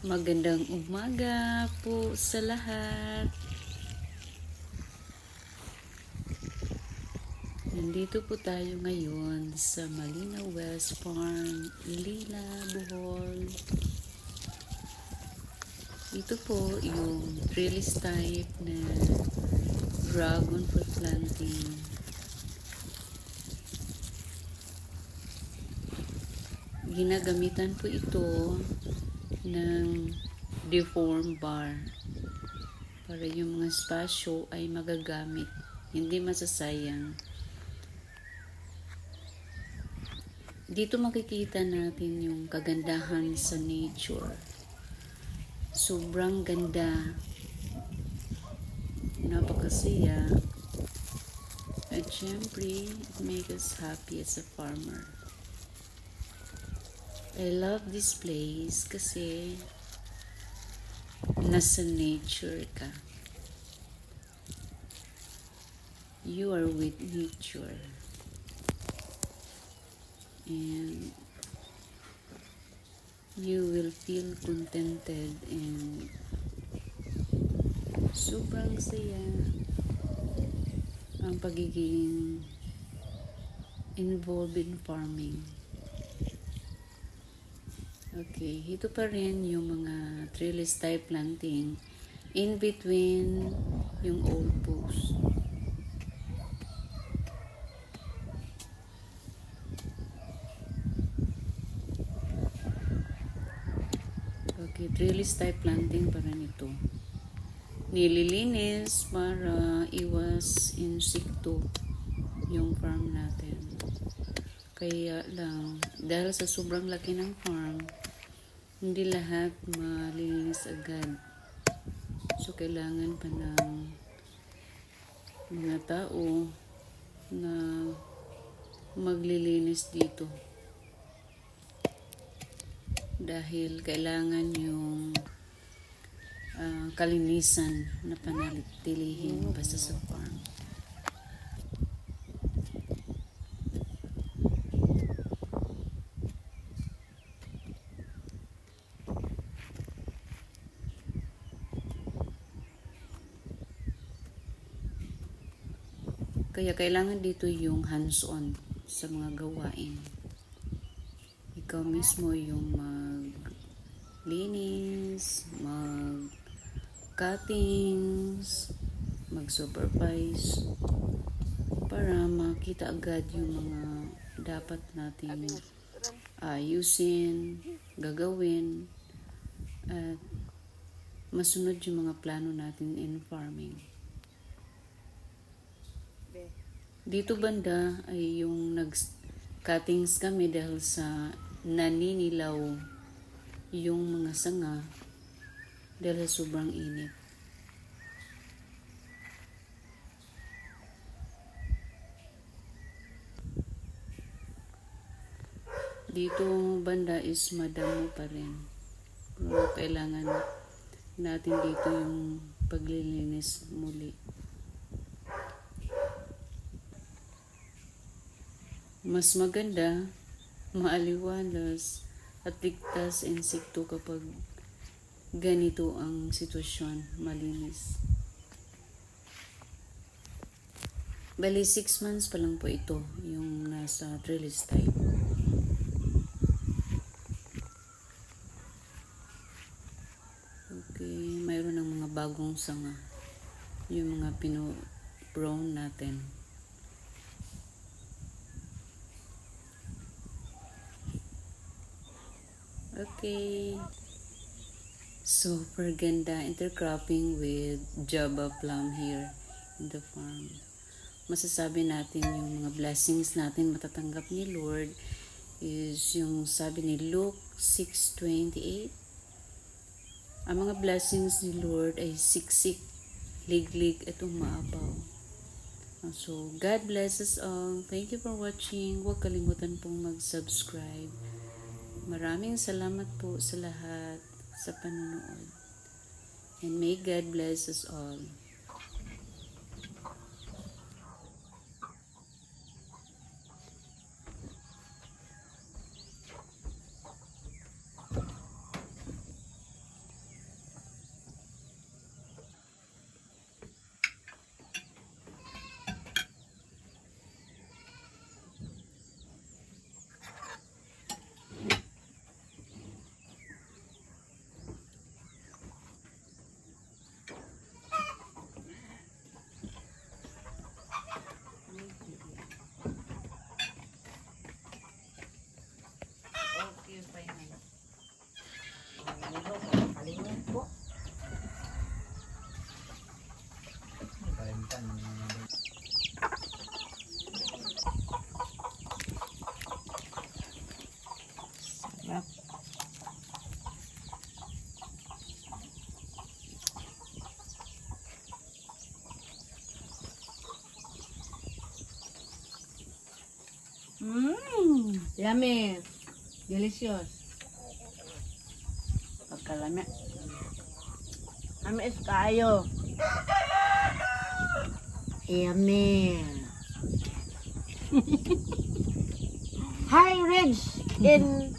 Magandang umaga po sa lahat. Nandito po tayo ngayon sa Malinaw West Farm, Lila, Bohol. Ito po yung trellis type na dragon fruit planting. Ginagamitan po ito ng deform bar para yung mga espasyo ay magagamit, hindi masasayang. Dito makikita natin yung kagandahan sa nature. Sobrang ganda, napakasaya, at syempre it makes us happy as a farmer. I love this place kasi nasa nature ka. You are with nature. And you will feel contented and sobrang saya ang pagiging involved in farming. Okay, ito pa rin yung mga trellis type planting in between yung old post. Okay, trellis type planting pa rin ito. Nililinis para iwas insekto yung farm natin. Kaya lang, dahil sa sobrang laki ng farm, hindi lahat malilinis agad. So, kailangan pa ng mga tao na maglilinis dito. Dahil kailangan yung kalinisan na panatilihin basta sa farm. Kaya kailangan dito yung hands-on sa mga gawain. Ikaw mismo yung maglinis, mag-cuttings, mag-supervise para makita agad yung mga dapat natin ayusin, gagawin, at masunod yung mga plano natin in farming. Dito banda ay yung nag-cuttings kami dahil sa naninilaw yung mga sanga dahil sobrang init. Dito banda is madamo pa rin. Pero kailangan natin dito yung paglilinis muli. Mas maganda, maaliwalas at ligtas insekto kapag ganito ang sitwasyon, malinis. Bali 6 months pa lang po ito, yung nasa trellis type. Okay, mayroon ng mga bagong sanga, yung mga pino-brown natin. Okay. Super ganda intercropping with Java plum here in the farm. Masasabi natin yung mga blessings natin matatanggap ni Lord is yung sabi ni Luke 6:28. Ang mga blessings ni Lord ay siksik, liglig at umaapaw. So, God bless us all. Thank you for watching. Huwag kalimutan pong mag-subscribe. Maraming salamat po sa lahat sa panonood. And may God bless us all. Yummy. Delicious. Pagkalami. Amis kayo. Yummy. Hi, Reg. In